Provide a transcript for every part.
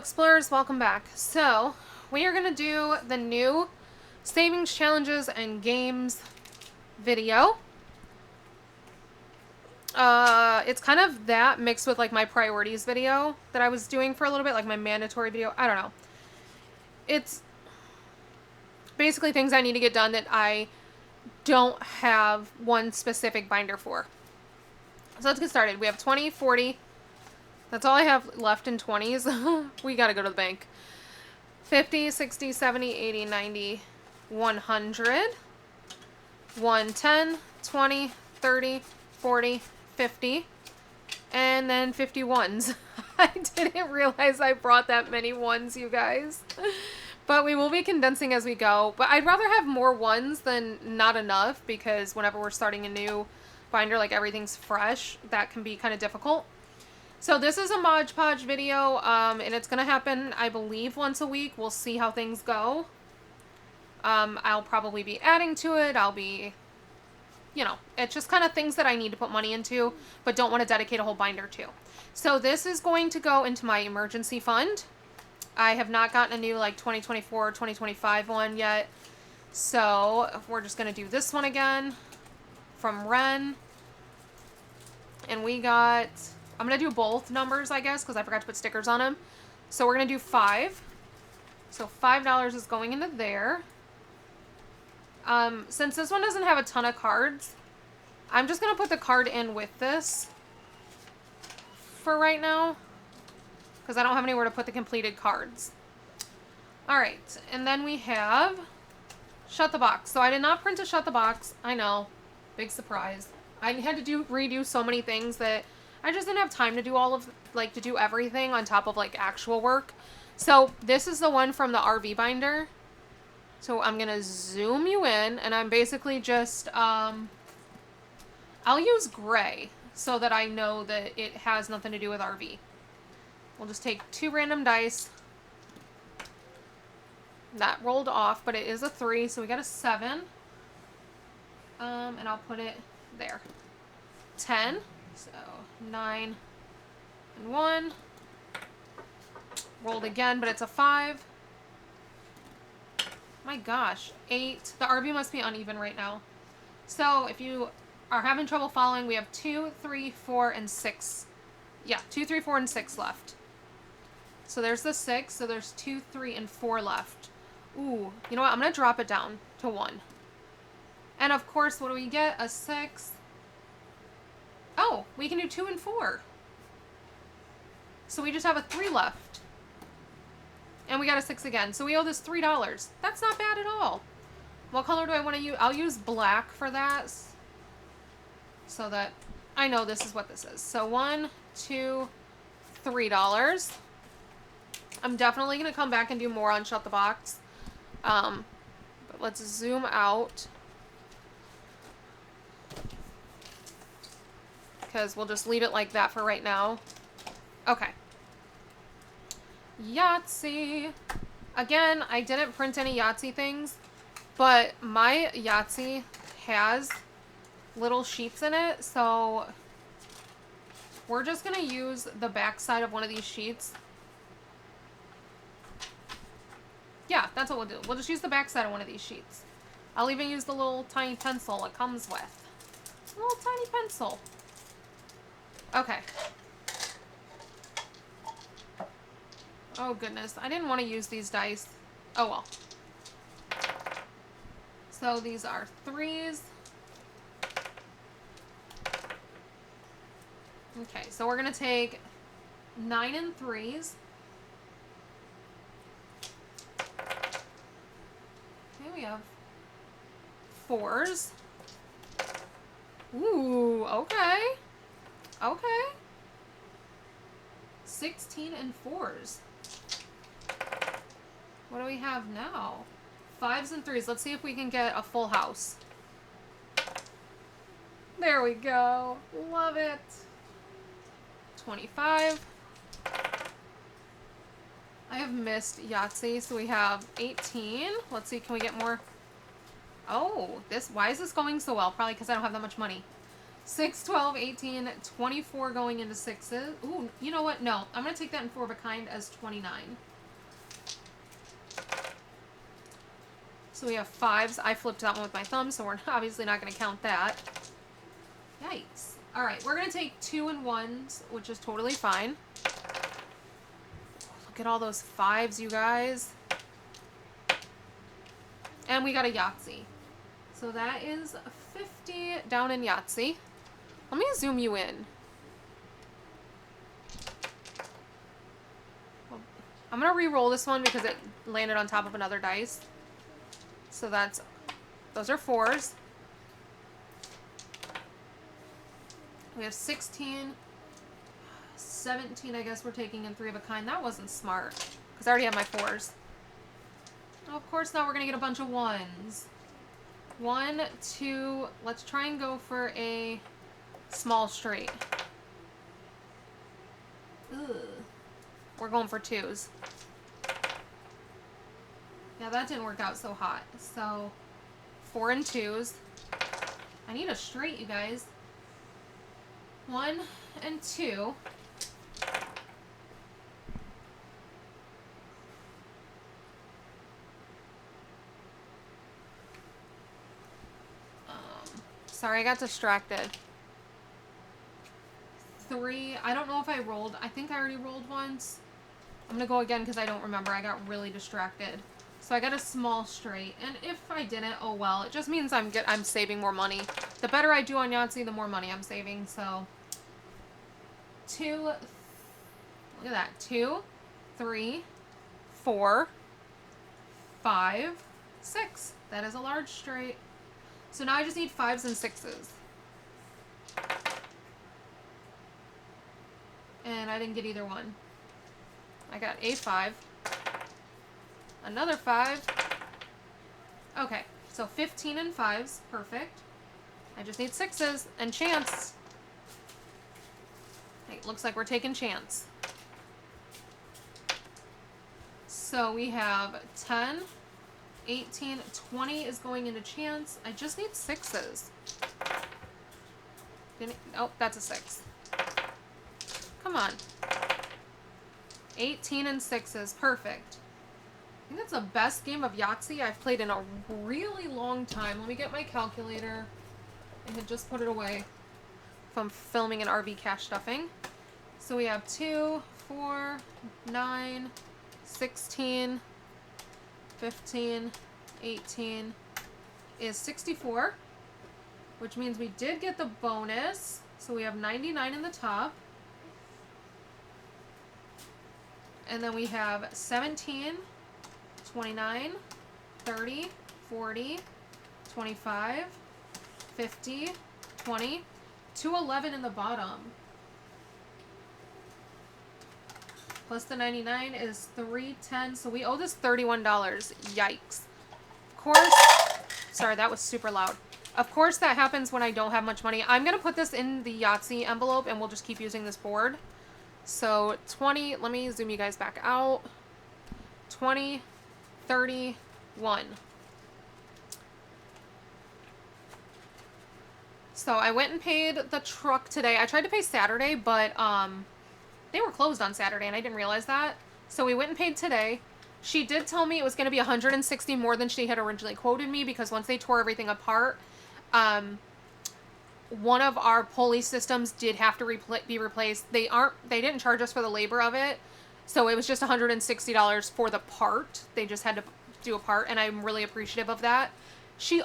Explorers, welcome back. So, we are going to do the new savings challenges and games video. It's kind of that mixed with like my priorities video that I was doing for a little bit, like my mandatory video. I don't know. It's basically things I need to get done that I don't have one specific binder for. So let's get started. We have 20, 40. That's all I have left in 20s. We gotta go to the bank. 50, 60, 70, 80, 90, 100, 110, 20, 30, 40, 50, and then 51s. I didn't realize I brought that many ones, you guys. But we will be condensing as we go. But I'd rather have more ones than not enough, because whenever we're starting a new binder, like everything's fresh, that can be kind of difficult. So this is a Mod Podge video, and it's going to happen, I believe, once a week. We'll see how things go. I'll probably be adding to it. I'll be, you know, it's just kind of things that I need to put money into, but don't want to dedicate a whole binder to. So this is going to go into my emergency fund. I have not gotten a new, like, 2024 or 2025 one yet. So we're just going to do this one again from Ren. And we got... I'm going to do both numbers, I guess, because I forgot to put stickers on them. So we're going to do 5. So $5 is going into there. Since this one doesn't have a ton of cards, I'm just going to put the card in with this for right now, because I don't have anywhere to put the completed cards. Alright, and then we have Shut the Box. So I did not print a Shut the Box. I know. Big surprise. I had to redo so many things that I just didn't have time to do to do everything on top of, like, actual work. So this is the one from the RV binder. So I'm going to zoom you in, and I'm basically just, I'll use gray so that I know that it has nothing to do with RV. We'll just take 2 random dice. That rolled off, but it is a 3, so we got a 7. And I'll put it there. 10. So 9 and 1. Rolled again, but it's a 5. My gosh, 8. The RV must be uneven right now. So if you are having trouble following, we have 2, 3, 4, and 6. Yeah, 2, 3, 4, and 6 left. So there's the 6. So there's 2, 3, and 4 left. Ooh, you know what? I'm going to drop it down to 1. And of course, what do we get? A 6. Oh, we can do 2 and 4. So we just have a 3 left. And we got a 6 again. So we owe this $3. That's not bad at all. What color do I want to use? I'll use black for that, so that I know this is what this is. So $1, $2, $3. I'm definitely going to come back and do more on Shut the Box. But let's zoom out, because we'll just leave it like that for right now. Okay. Yahtzee. Again, I didn't print any Yahtzee things, but my Yahtzee has little sheets in it, so we're just going to use the back side of one of these sheets. Yeah, that's what we'll do. We'll just use the back side of one of these sheets. I'll even use the little tiny pencil it comes with. A little tiny pencil. Okay. Oh, goodness. I didn't want to use these dice. Oh, well. So these are 3s. Okay, so we're going to take 9 and 3s. Okay, we have 4s. Ooh, okay. Okay. 16 and 4s. What do we have now? 5s and 3s. Let's see if we can get a full house. There we go. Love it. 25. I have missed Yahtzee, so we have 18. Let's see, can we get more? Oh, why is this going so well? Probably because I don't have that much money. 6, 12, 18, 24 going into sixes. Ooh, you know what? No, I'm going to take that in 4 of a kind as 29. So we have 5s. I flipped that one with my thumb, so we're obviously not going to count that. Yikes. All right, we're going to take 2 and 1s, which is totally fine. Look at all those 5s, you guys. And we got a Yahtzee. So that is 50 down in Yahtzee. Let me zoom you in. I'm going to re-roll this one because it landed on top of another dice. So those are 4s. We have 16, 17, I guess we're taking in 3 of a kind. That wasn't smart because I already have my 4s. Oh, of course, now we're going to get a bunch of 1s. 1, 2, let's try and go for a small straight. Ugh. We're going for 2s. Yeah, that didn't work out so hot. So, 4 and 2s. I need a straight, you guys. 1 and 2. Sorry, I got distracted. 3. I don't know if I rolled. I think I already rolled once. I'm going to go again because I don't remember. I got really distracted. So I got a small straight. And if I didn't, oh well. It just means I'm saving more money. The better I do on Yahtzee, the more money I'm saving. So 2. Look at that. 2, 3, 4, 5, 6. That is a large straight. So now I just need 5s and 6s. And I didn't get either one. I got a 5. Another 5. Okay, so 15 and 5s. Perfect. I just need 6s and chance. Hey, looks like we're taking chance. So we have 10, 18, 20 is going into chance. I just need 6s. Oh, that's a 6. Come on. 18 and 6s. Perfect. I think that's the best game of Yahtzee I've played in a really long time. Let me get my calculator. I had just put it away from filming an RV cash stuffing. So we have 2, 4, 9, 16, 15, 18 is 64, which means we did get the bonus. So we have 99 in the top. And then we have 17, 29, 30, 40, 25, 50, 20, 211 in the bottom. Plus the 99 is 310. So we owe this $31. Yikes. Of course, sorry, that was super loud. Of course that happens when I don't have much money. I'm going to put this in the Yahtzee envelope and we'll just keep using this board. So 20, let me zoom you guys back out. 20, 31. So I went and paid the truck today. I tried to pay Saturday, but they were closed on Saturday and I didn't realize that. So we went and paid today. She did tell me it was going to be $160 more than she had originally quoted me because once they tore everything apart, one of our pulley systems did have to be replaced. They didn't charge us for the labor of it. So it was just $160 for the part. They just had to do a part, and I'm really appreciative of that. They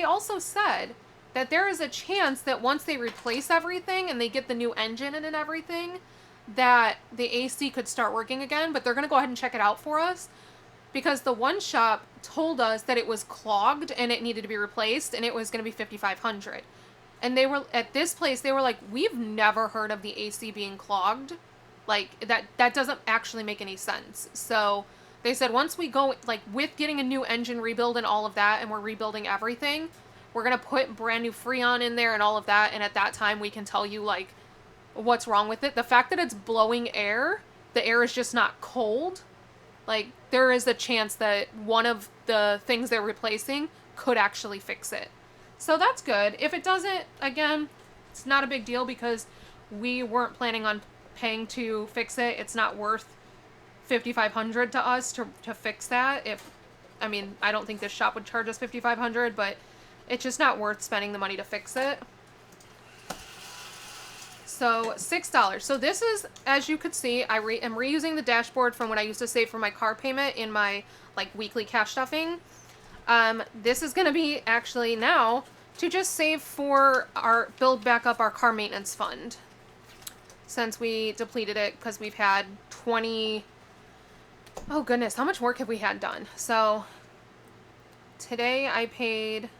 also said that there is a chance that once they replace everything and they get the new engine in and everything, that the AC could start working again, but they're going to go ahead and check it out for us because the one shop told us that it was clogged and it needed to be replaced and it was going to be $5,500. And they were at this place, they were like, we've never heard of the AC being clogged. Like that doesn't actually make any sense. So they said once we go, like with getting a new engine rebuild and all of that, and we're rebuilding everything, we're going to put brand new Freon in there and all of that. And at that time we can tell you like what's wrong with it. The fact that it's blowing air, the air is just not cold. Like there is a chance that one of the things they're replacing could actually fix it. So that's good. If it doesn't, again, It's not a big deal because we weren't planning on paying to fix it. It's not worth $5,500 to us to fix that. I mean, I don't think this shop would charge us $5,500, but it's just not worth spending the money to fix it. So $6. So this is, as you could see, I am reusing the dashboard from when I used to save for my car payment in my like weekly cash stuffing. This is going to be actually now to just save for build back up our car maintenance fund. Since we depleted it because we've had 20, oh goodness, how much work have we had done? So today I paid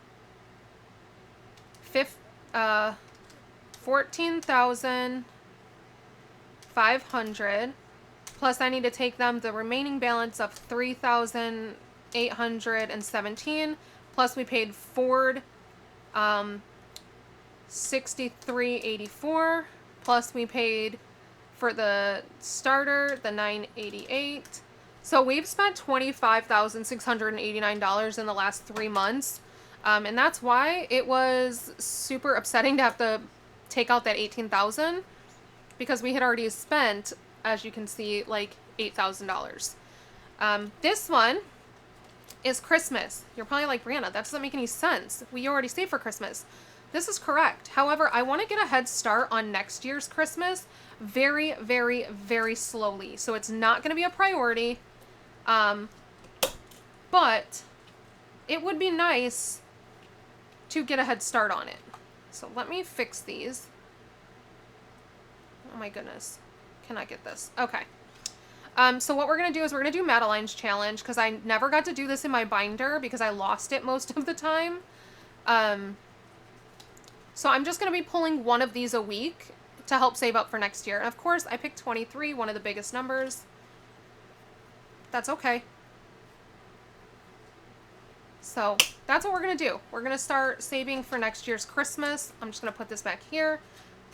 $14,500, plus I need to take them the remaining balance of $3,817, plus we paid Ford $63.84, plus we paid for the starter the $988. So we've spent $25,689 in the last 3 months. And that's why it was super upsetting to have to take out that $18,000, because we had already spent, as you can see, like $8,000. This one is Christmas. You're probably like, Brianna, that doesn't make any sense. We already saved for Christmas. This is correct. However, I want to get a head start on next year's Christmas very, very, very slowly. So it's not going to be a priority. But it would be nice to get a head start on it. So let me fix these. Oh my goodness. Cannot get this. Okay. So what we're going to do is we're going to do Madeline's challenge, because I never got to do this in my binder because I lost it most of the time. So I'm just going to be pulling one of these a week to help save up for next year. And of course, I picked 23, one of the biggest numbers. That's okay. So that's what we're going to do. We're going to start saving for next year's Christmas. I'm just going to put this back here.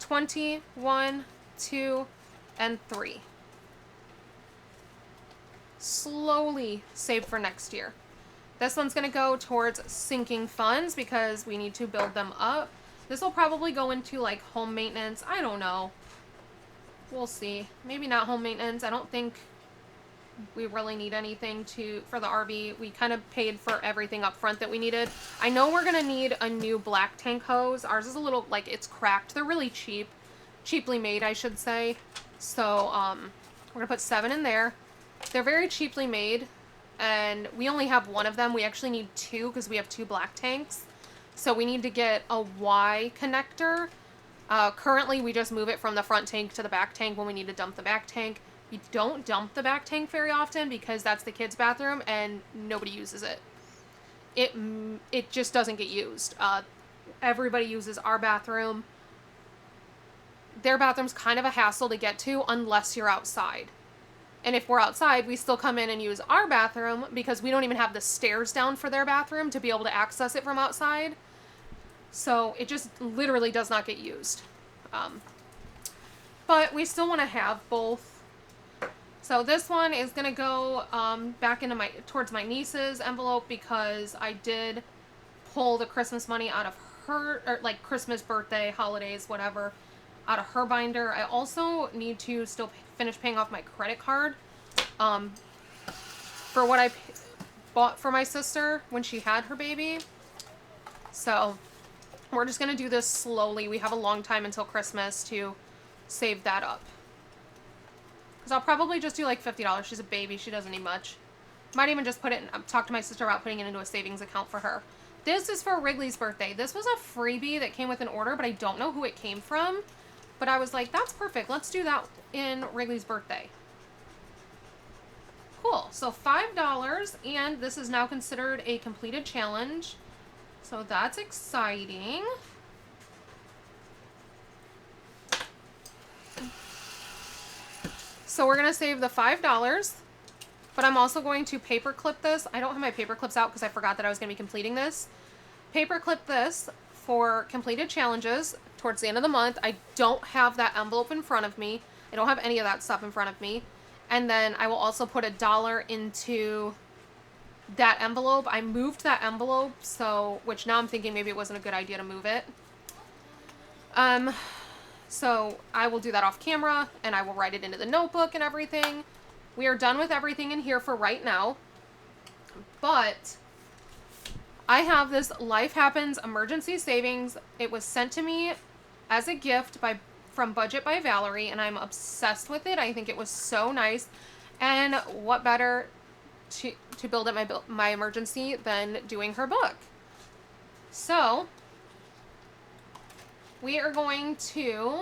20, 1, 2, and 3. Slowly save for next year. This one's going to go towards sinking funds because we need to build them up. This will probably go into like home maintenance. I don't know. We'll see. Maybe not home maintenance. I don't think we really need anything for the RV. We kind of paid for everything up front that we needed. I know we're going to need a new black tank hose. Ours is a little, like, it's cracked. They're really cheap. Cheaply made, I should say. So, we're going to put 7 in there. They're very cheaply made, and we only have one of them. We actually need 2 because we have 2 black tanks. So we need to get a Y connector. Currently, we just move it from the front tank to the back tank when we need to dump the back tank. We don't dump the back tank very often because that's the kids' bathroom and nobody uses it. It just doesn't get used. Everybody uses our bathroom. Their bathroom's kind of a hassle to get to unless you're outside. And if we're outside, we still come in and use our bathroom because we don't even have the stairs down for their bathroom to be able to access it from outside. So it just literally does not get used. But we still want to have both. So this one is going to go back into towards my niece's envelope because I did pull the Christmas money out of her, or like Christmas, birthday, holidays, whatever, out of her binder. I also need to still finish paying off my credit card for what I bought for my sister when she had her baby. So we're just going to do this slowly. We have a long time until Christmas to save that up. Because I'll probably just do like $50. She's a baby. She doesn't need much. Might even just talk to my sister about putting it into a savings account for her. This is for Wrigley's birthday. This was a freebie that came with an order, but I don't know who it came from. But I was like, that's perfect. Let's do that in Wrigley's birthday. Cool. So $5, and this is now considered a completed challenge. So that's exciting. So we're going to save the $5, but I'm also going to paper clip this. I don't have my paper clips out because I forgot that I was going to be completing this. Paper clip this for completed challenges towards the end of the month. I don't have that envelope in front of me. I don't have any of that stuff in front of me. And then I will also put $1 into that envelope. I moved that envelope, which now I'm thinking maybe it wasn't a good idea to move it. So I will do that off camera, and I will write it into the notebook and everything. We are done with everything in here for right now. But I have this Life Happens emergency savings. It was sent to me as a gift from Budget by Valerie, and I'm obsessed with it. I think it was so nice. And what better to build up my emergency than doing her book? So we are going to,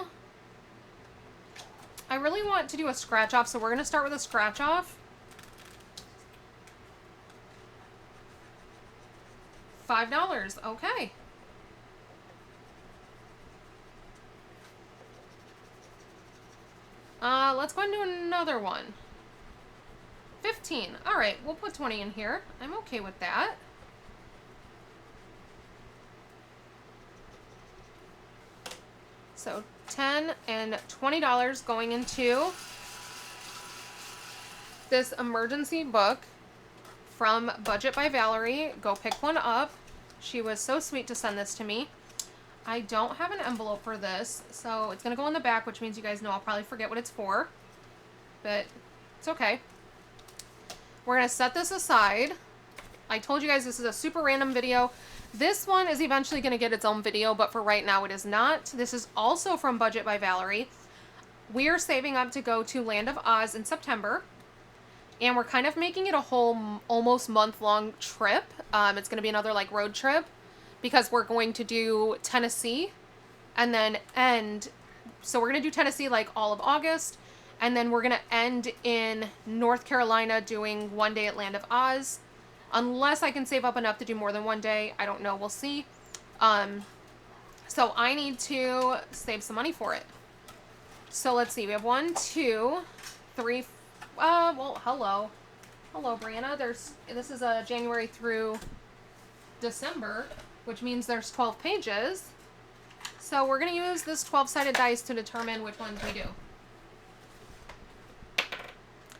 I really want to do a scratch off, so we're going to start with a scratch off. $5. Okay. Let's go and do another one. 15. All right, we'll put 20 in here. I'm okay with that. So $10 and $20 going into this emergency book from Budget by Valerie. Go pick one up. She was so sweet to send this to me. I don't have an envelope for this, so it's going to go in the back, which means you guys know I'll probably forget what it's for. But it's okay. We're going to set this aside. I told you guys this is a super random video. This one is eventually going to get its own video, but for right now it is not. This is also from Budget by Valerie. We are saving up to go to Land of Oz in September. And we're kind of making it a whole almost month-long trip. It's going to be another like road trip because we're going to do Tennessee and then end. So we're going to do Tennessee like all of August. And then we're going to end in North Carolina doing one day at Land of Oz. Unless I can save up enough to do more than one day. I don't know. We'll see. So I need to save some money for it. So let's see. We have 1, 2, 3, well, hello, Brianna. This is January through December, which means there's 12 pages. So we're going to use this 12-sided dice to determine which ones we do.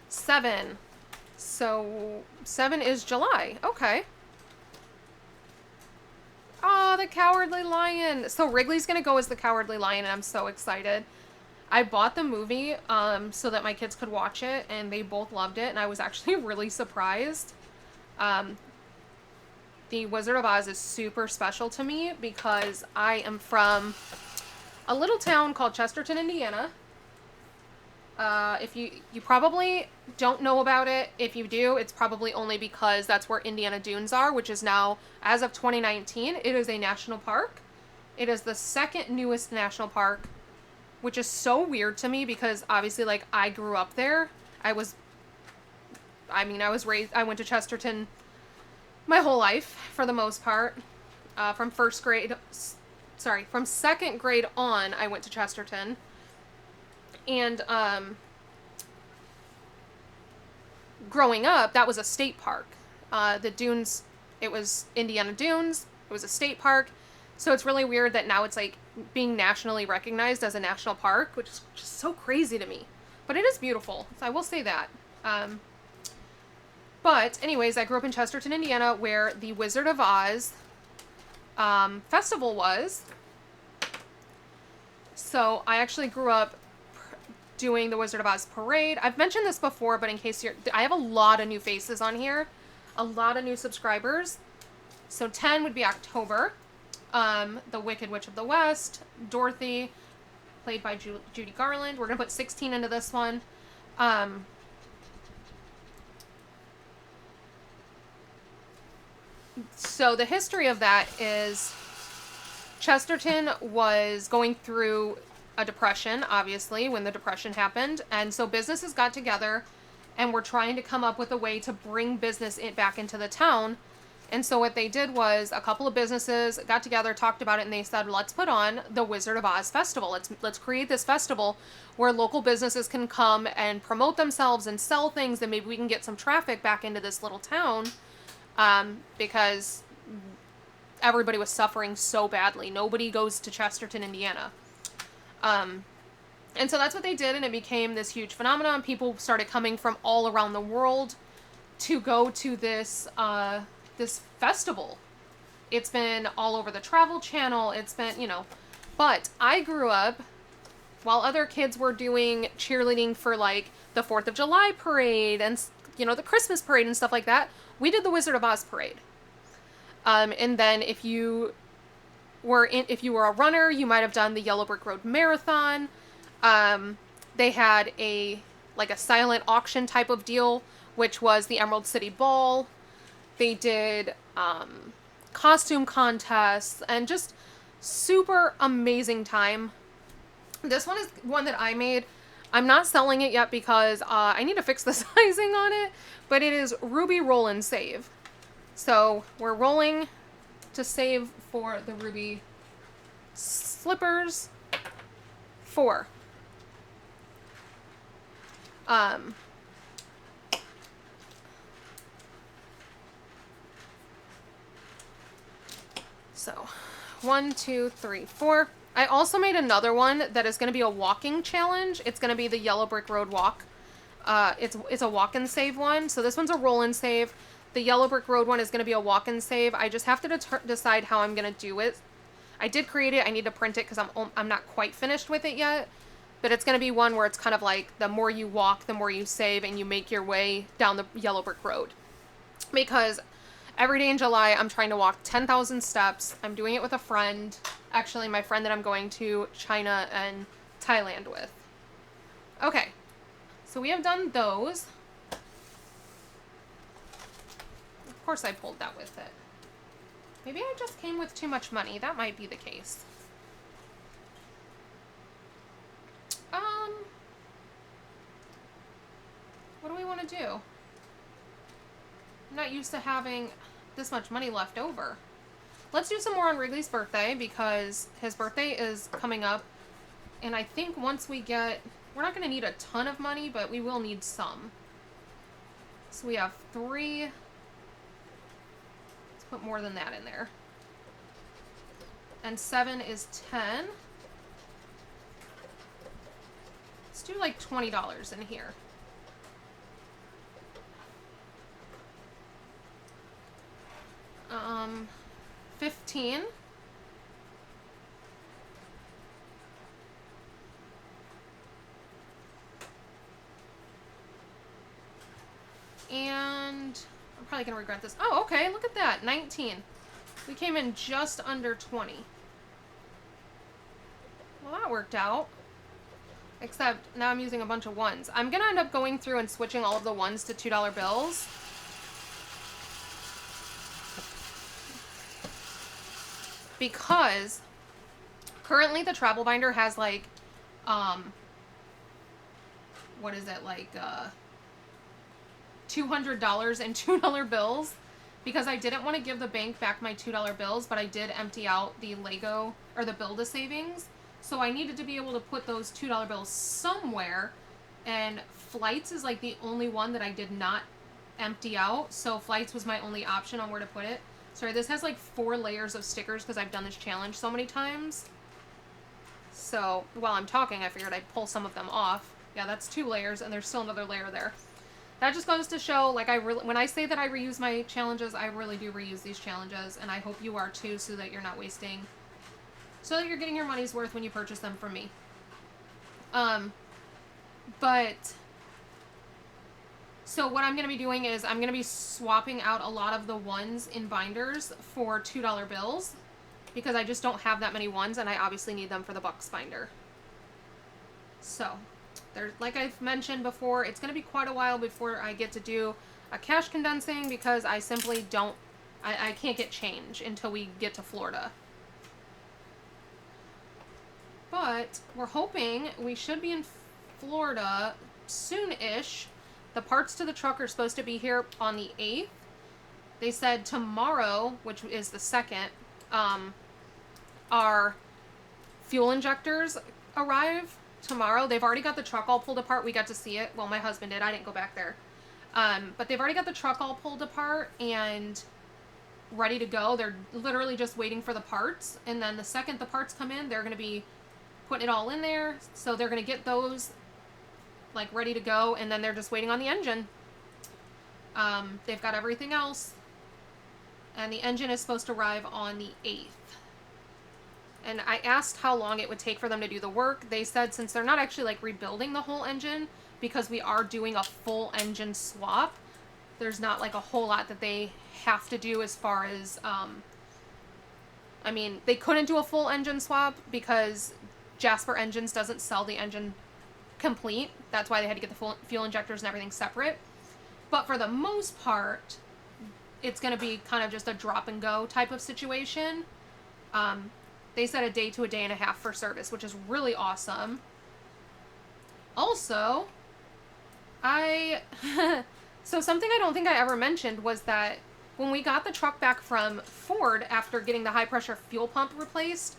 7. So 7 is July. Okay. Oh, the Cowardly Lion. So Wrigley's going to go as the Cowardly Lion, and I'm so excited. I bought the movie so that my kids could watch it, and they both loved it, and I was actually really surprised. The Wizard of Oz is super special to me because I am from a little town called Chesterton, Indiana. If you probably don't know about it. If you do, it's probably only because that's where Indiana Dunes are, which is now, as of 2019, it is a national park. It is the second newest national park, which is so weird to me because obviously, like, I grew up there. I went to Chesterton my whole life for the most part. From second grade on, I went to Chesterton. And, growing up, that was a state park. The Dunes, it was Indiana Dunes. It was a state park. So it's really weird that now it's like being nationally recognized as a national park, which is just so crazy to me. But it is beautiful, so I will say that. But anyways, I grew up in Chesterton, Indiana, where the Wizard of Oz festival was. So I actually grew up doing the Wizard of Oz parade. I've mentioned this before, but in case I have a lot of new faces on here. A lot of new subscribers. So 10 would be October. The Wicked Witch of the West, Dorothy, played by Judy Garland. We're going to put 16 into this one. So the history of that is Chesterton was going through a depression, obviously, when the depression happened. And so businesses got together and were trying to come up with a way to bring business back into the town. And so what they did was a couple of businesses got together, talked about it, and they said, let's put on the Wizard of Oz Festival. Let's create this festival where local businesses can come and promote themselves and sell things, and maybe we can get some traffic back into this little town because everybody was suffering so badly. Nobody goes to Chesterton, Indiana. And so that's what they did, and it became this huge phenomenon. People started coming from all around the world to go to this this festival. It's been all over the Travel Channel. It's been, But I grew up while other kids were doing cheerleading for like the 4th of July parade and, you know, the Christmas parade and stuff like that. We did the Wizard of Oz parade. And then if you were a runner, you might have done the Yellow Brick Road Marathon. They had a silent auction type of deal, which was the Emerald City Ball. They did costume contests and just super amazing time. This one is one that I made. I'm not selling it yet because I need to fix the sizing on it, but it is Ruby Roll and Save. So we're rolling to save for the Ruby slippers. 4. So 1, 2, 3, 4. I also made another one that is going to be a walking challenge. It's going to be the Yellow Brick Road walk. It's a walk and save one. So this one's a roll and save. The Yellow Brick Road one is going to be a walk and save. I just have to decide how I'm going to do it. I did create it. I need to print it because I'm not quite finished with it yet. But it's going to be one where it's kind of like the more you walk, the more you save, and you make your way down the Yellow Brick Road. Because every day in July, I'm trying to walk 10,000 steps. I'm doing it with a friend. Actually, my friend that I'm going to China and Thailand with. Okay. So we have done those. Of course I pulled that with it. Maybe I just came with too much money. That might be the case. What do we want to do? I'm not used to having this much money left over. Let's do some more on Wrigley's birthday because his birthday is coming up. And I think once we get... We're not going to need a ton of money, but we will need some. So we have 3. Let's put more than that in there. And 7 is 10. Let's do like $20 in here. Um, 15. And I'm probably going to regret this. Oh, okay, look at that. 19. We came in just under 20. Well, that worked out. Except now I'm using a bunch of ones. I'm going to end up going through and switching all of the ones to $2 bills. Because currently the travel binder has like, what is it, like, $200 in $2 bills. Because I didn't want to give the bank back my $2 bills, but I did empty out the Lego, or the Build-A-Savings. So I needed to be able to put those $2 bills somewhere, and Flights is like the only one that I did not empty out. So Flights was my only option on where to put it. Sorry, this has like 4 layers of stickers because I've done this challenge so many times. So while I'm talking, I figured I'd pull some of them off. Yeah, that's 2 layers, and there's still another layer there. That just goes to show, like, when I say that I reuse my challenges, I really do reuse these challenges, and I hope you are too, so that you're not wasting, so that you're getting your money's worth when you purchase them from me. So what I'm going to be doing is I'm going to be swapping out a lot of the ones in binders for $2 bills because I just don't have that many ones and I obviously need them for the Bucks binder. So, like I've mentioned before, it's going to be quite a while before I get to do a cash condensing because I simply don't, I can't get change until we get to Florida. But we're hoping we should be in Florida soon-ish. The parts to the truck are supposed to be here on the 8th. They said tomorrow, which is the 2nd, our fuel injectors arrive tomorrow. They've already got the truck all pulled apart. We got to see it. Well, my husband did. I didn't go back there. But they've already got the truck all pulled apart and ready to go. They're literally just waiting for the parts. And then the second the parts come in, they're going to be putting it all in there. So they're going to get those like ready to go, and then they're just waiting on the engine. They've got everything else, and the engine is supposed to arrive on the 8th. And I asked how long it would take for them to do the work. They said since they're not actually like rebuilding the whole engine, because we are doing a full engine swap, there's not like a whole lot that they have to do as far as, I mean, they couldn't do a full engine swap because Jasper Engines doesn't sell the engine complete. That's why they had to get the full fuel injectors and everything separate. But for the most part, it's going to be kind of just a drop and go type of situation. They said a day to a day and a half for service, which is really awesome. Also, so something I don't think I ever mentioned was that when we got the truck back from Ford after getting the high pressure fuel pump replaced,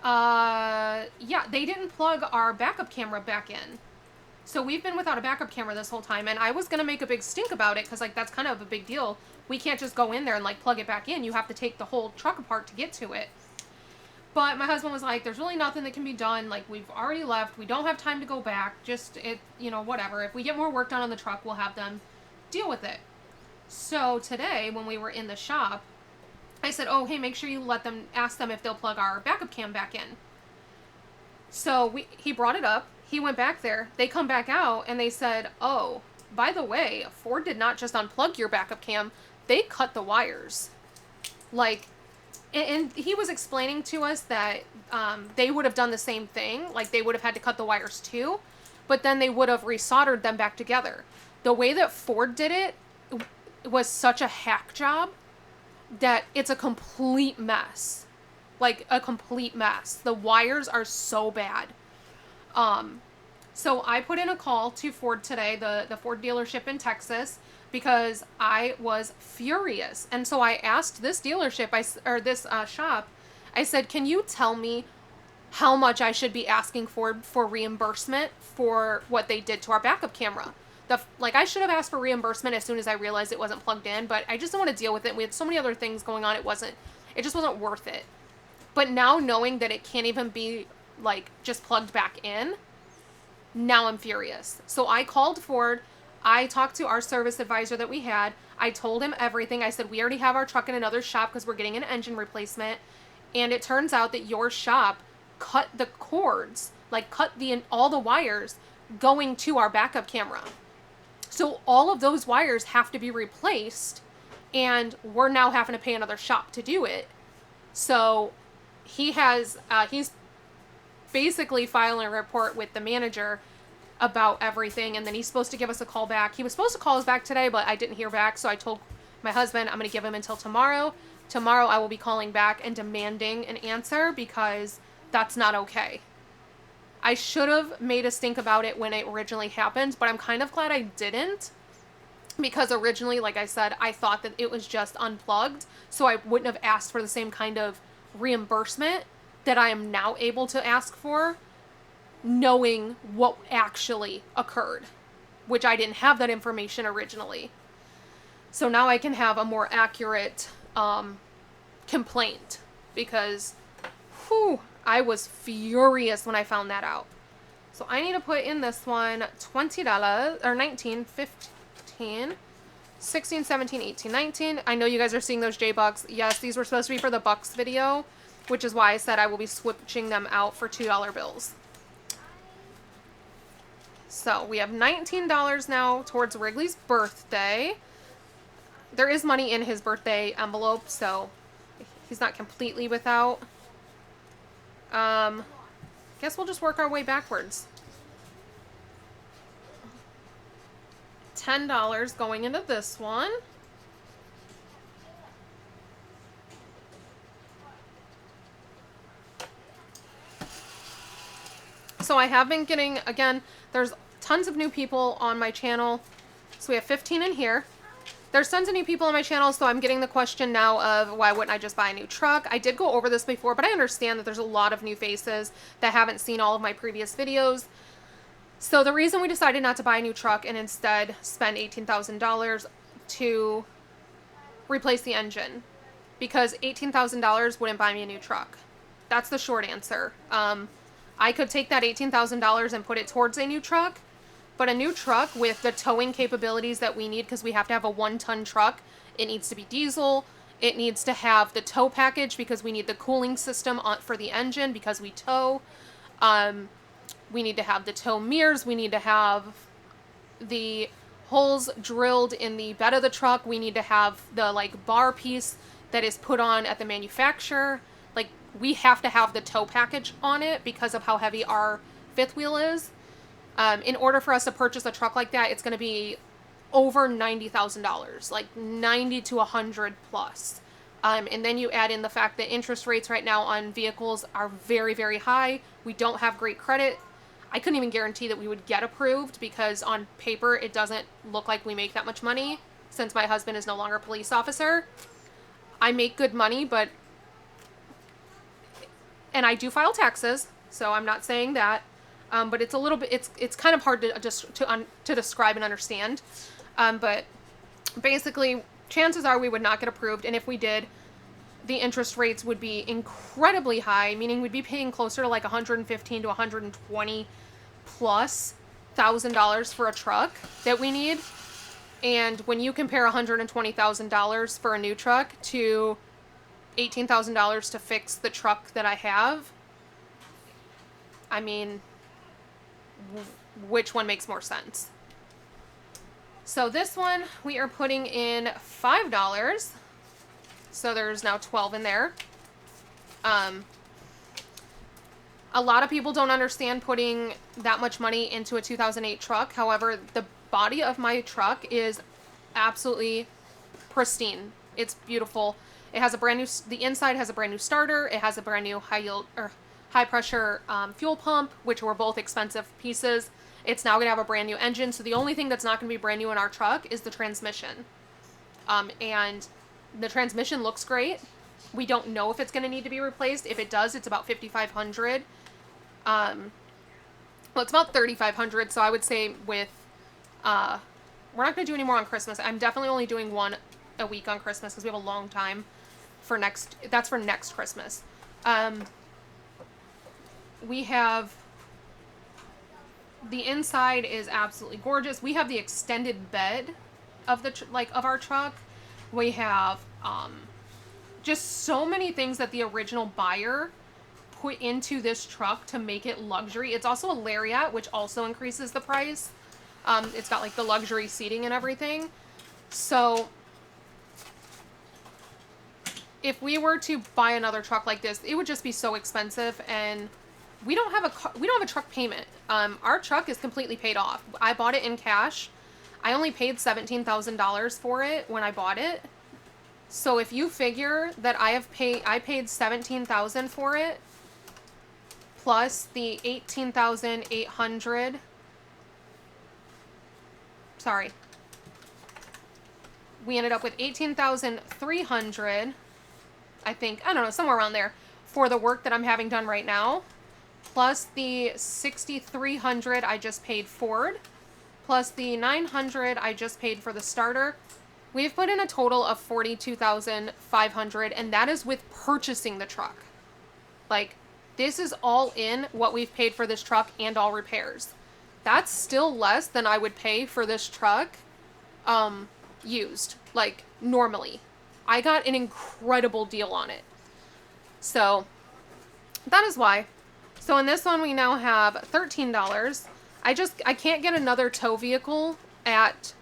yeah, they didn't plug our backup camera back in. So we've been without a backup camera this whole time, and I was going to make a big stink about it because, like, that's kind of a big deal. We can't just go in there and, like, plug it back in. You have to take the whole truck apart to get to it. But my husband was like, there's really nothing that can be done. Like, we've already left. We don't have time to go back. Just, you know, whatever. If we get more work done on the truck, we'll have them deal with it. So today, when we were in the shop, I said, oh, hey, make sure you ask them if they'll plug our backup cam back in. So he brought it up. He went back there. They come back out, and they said, oh, by the way, Ford did not just unplug your backup cam. They cut the wires. Like, and he was explaining to us that they would have done the same thing. Like, they would have had to cut the wires too, but then they would have resoldered them back together. The way that Ford did it was such a hack job that it's a complete mess. Like, a complete mess. The wires are so bad. So I put in a call to Ford today, the Ford dealership in Texas, because I was furious. And so I asked this dealership, this shop, I said, can you tell me how much I should be asking Ford for reimbursement for what they did to our backup camera? I should have asked for reimbursement as soon as I realized it wasn't plugged in, but I just don't want to deal with it. We had so many other things going on. It just wasn't worth it. But now knowing that it can't even be, like, just plugged back in, now I'm furious. So I called Ford. I talked to our service advisor that we had. I told him everything. I said, we already have our truck in another shop because we're getting an engine replacement. And it turns out that your shop cut the cords, like cut all the wires going to our backup camera. So all of those wires have to be replaced, and we're now having to pay another shop to do it. So he's basically filing a report with the manager about everything, and then he's supposed to give us a call back. He was supposed to call us back today, but I didn't hear back, so I told my husband I'm going to give him until tomorrow. Tomorrow I will be calling back and demanding an answer because that's not okay. I should have made a stink about it when it originally happened, but I'm kind of glad I didn't, because originally, like I said, I thought that it was just unplugged, so I wouldn't have asked for the same kind of reimbursement that I am now able to ask for, knowing what actually occurred, which I didn't have that information originally. So now I can have a more accurate complaint, because I was furious when I found that out. So I need to put in this one $20 or 19, 15, 16, 17, 18, 19. I know you guys are seeing those J-Bucks. Yes, these were supposed to be for the Bucks video, which is why I said I will be switching them out for $2 bills. So we have $19 now towards Wrigley's birthday. There is money in his birthday envelope, so he's not completely without. Guess we'll just work our way backwards. $10 going into this one. So I have been getting, again, there's tons of new people on my channel. So we have 15 in here. There's tons of new people on my channel, so I'm getting the question now of why wouldn't I just buy a new truck? I did go over this before, but I understand that there's a lot of new faces that haven't seen all of my previous videos. So the reason we decided not to buy a new truck and instead spend $18,000 to replace the engine, because $18,000 wouldn't buy me a new truck. That's the short answer. I could take that $18,000 and put it towards a new truck, but a new truck with the towing capabilities that we need, because we have to have a 1-ton truck, it needs to be diesel, It needs to have the tow package because we need the cooling system for the engine because we tow. We need to have the tow mirrors. We need to have the holes drilled in the bed of the truck. We need to have the like bar piece that is put on at the manufacturer. Like, we have to have the tow package on it because of how heavy our fifth wheel is. In order for us to purchase a truck like that, it's going to be over $90,000, like 90 to 100 plus. And then you add in the fact that interest rates right now on vehicles are very, very high. We don't have great credit. I couldn't even guarantee that we would get approved because on paper it doesn't look like we make that much money since my husband is no longer a police officer. I make good money, but... and I do file taxes, so I'm not saying that. But it's a little bit... It's kind of hard to describe and understand. But basically, chances are we would not get approved, and if we did, the interest rates would be incredibly high, meaning we'd be paying closer to like $115 to $120 plus $1,000 for a truck that we need. And when you compare $120,000 for a new truck to $18,000 to fix the truck that I have, I mean, which one makes more sense? So this one, we are putting in $5. So there's now 12 in there. A lot of people don't understand putting that much money into a 2008 truck. However, the body of my truck is absolutely pristine. It's beautiful. It has a brand new, the inside has a brand new starter. It has a brand new high pressure fuel pump, which were both expensive pieces. It's now going to have a brand new engine. So the only thing that's not going to be brand new in our truck is the transmission. And the transmission looks great. We don't know if it's going to need to be replaced. If it does, it's about $5,500. Well, it's about $3,500. So I would say with, we're not going to do any more on Christmas. I'm definitely only doing one a week on Christmas because we have a long time for that's for next Christmas. We have, the inside is absolutely gorgeous. We have the extended bed of of our truck. We have just so many things that the original buyer put into this truck to make it luxury. It's also a Lariat, which also increases the price. It's got like the luxury seating and everything. So if we were to buy another truck like this, it would just be so expensive, and we don't have a truck payment. Our truck is completely paid off. I bought it in cash. I only paid $17,000 for it when I bought it. So if you figure that I paid $17,000 for it, plus the $18,800. Sorry. We ended up with $18,300, I think, I don't know, somewhere around there, for the work that I'm having done right now, plus the $6,300 I just paid Ford, plus the $900 I just paid for the starter. We've put in a total of $42,500, and that is with purchasing the truck. Like, this is all in what we've paid for this truck and all repairs. That's still less than I would pay for this truck used, like, normally. I got an incredible deal on it. So, that is why. So in this one, we now have $13. I can't get another tow vehicle at,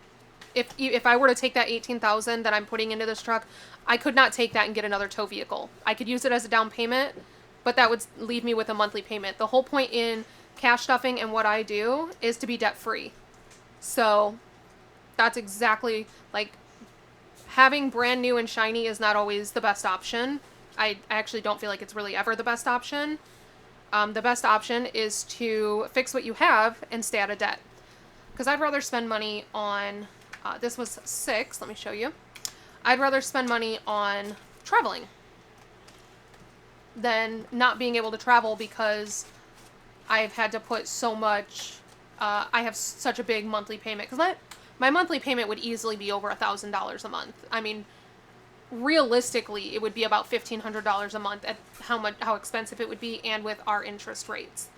if I were to take that $18,000 that I'm putting into this truck, I could not take that and get another tow vehicle. I could use it as a down payment, but that would leave me with a monthly payment. The whole point in cash stuffing and what I do is to be debt free. So that's exactly, like, having brand new and shiny is not always the best option. I actually don't feel like it's really ever the best option. The best option is to fix what you have and stay out of debt. Because I'd rather spend money on, this was $6, let me show you. I'd rather spend money on traveling than not being able to travel because I've had to put so much, I have such a big monthly payment. Because my monthly payment would easily be over $1,000 a month. I mean, realistically, it would be about $1,500 a month at how expensive it would be, and with our interest rates.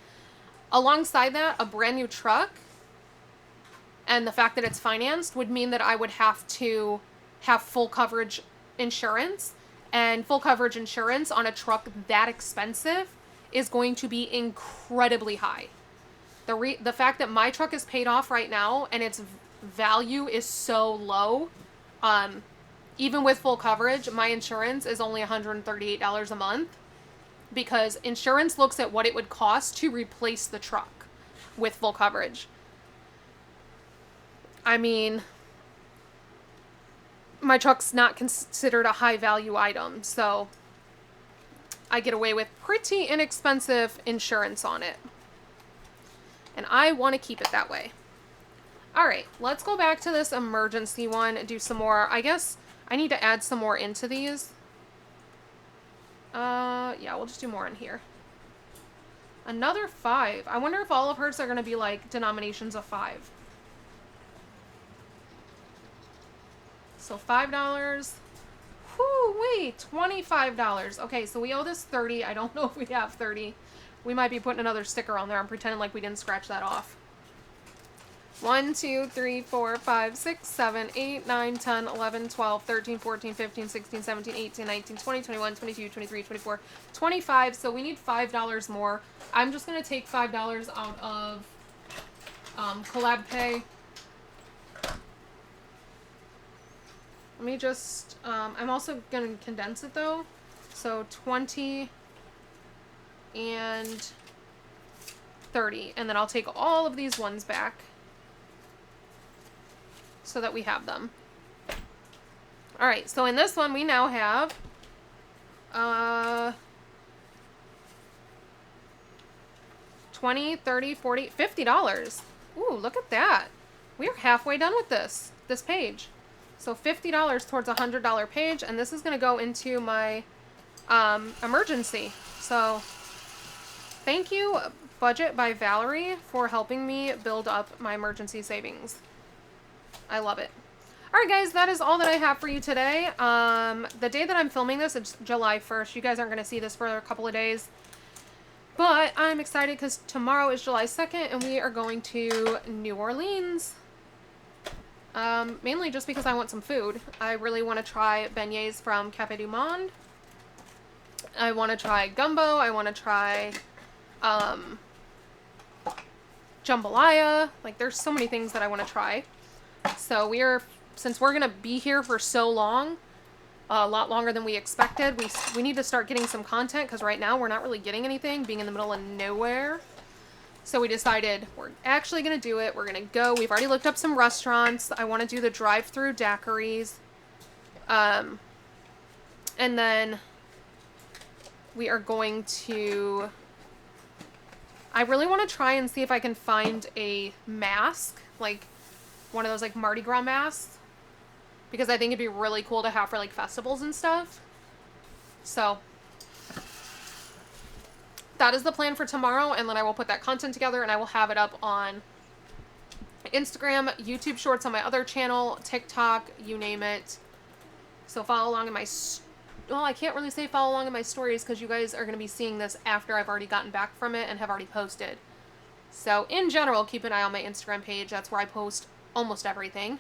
Alongside that, a brand new truck and the fact that it's financed would mean that I would have to have full coverage insurance and full coverage insurance on a truck that expensive is going to be incredibly high. The fact that my truck is paid off right now and its value is so low, even with full coverage, my insurance is only $138 a month because insurance looks at what it would cost to replace the truck with full coverage. I mean, my truck's not considered a high value item, so I get away with pretty inexpensive insurance on it. And I want to keep it that way. All right, let's go back to this emergency one and do some more. I guess I need to add some more into these. Yeah, we'll just do more in here. Another 5. I wonder if all of hers are going to be like denominations of 5. So $5. Whoo, wait, $25. Okay, so we owe this 30. I don't know if we have 30. We might be putting another sticker on there. I'm pretending like we didn't scratch that off. 1, 2, 3, 4, 5, 6, 7, 8, 9, 10, 11, 12, 13, 14, 15, 16, 17, 18, 19, 20, 21, 22, 23, 24, 25. So we need $5 more. I'm just going to take $5 out of collab pay. Let me just, I'm also going to condense it though. So 20 and 30. And then I'll take all of these ones back so that we have them. All right, so in this one we now have $20, $30, $40, $50. Ooh, look at that. We're halfway done with this page. So $50 towards a $100 page, and this is going to go into my emergency. So thank you, Budget by Valerie, for helping me build up my emergency savings. I love it. All right, guys, that is all that I have for you today. The day that I'm filming this, it's July 1st. You guys aren't going to see this for a couple of days. But I'm excited because tomorrow is July 2nd, and we are going to New Orleans. Mainly just because I want some food. I really want to try beignets from Café du Monde. I want to try gumbo. I want to try jambalaya. Like, there's so many things that I want to try. So since we're going to be here for so long, a lot longer than we expected, we need to start getting some content because right now we're not really getting anything, being in the middle of nowhere. So we decided we're actually going to do it. We're going to go. We've already looked up some restaurants. I want to do the drive-through daiquiris. And then we are going to... I really want to try and see if I can find a mask, like one of those like Mardi Gras masks, because I think it'd be really cool to have for like festivals and stuff. So that is the plan for tomorrow, and then I will put that content together and I will have it up on Instagram, YouTube Shorts on my other channel, TikTok, you name it. So follow along in my... Well, I can't really say follow along in my stories because you guys are going to be seeing this after I've already gotten back from it and have already posted. So in general, keep an eye on my Instagram page. That's where I post almost everything.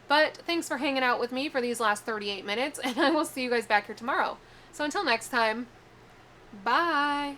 But thanks for hanging out with me for these last 38 minutes, and I will see you guys back here tomorrow. So until next time, bye!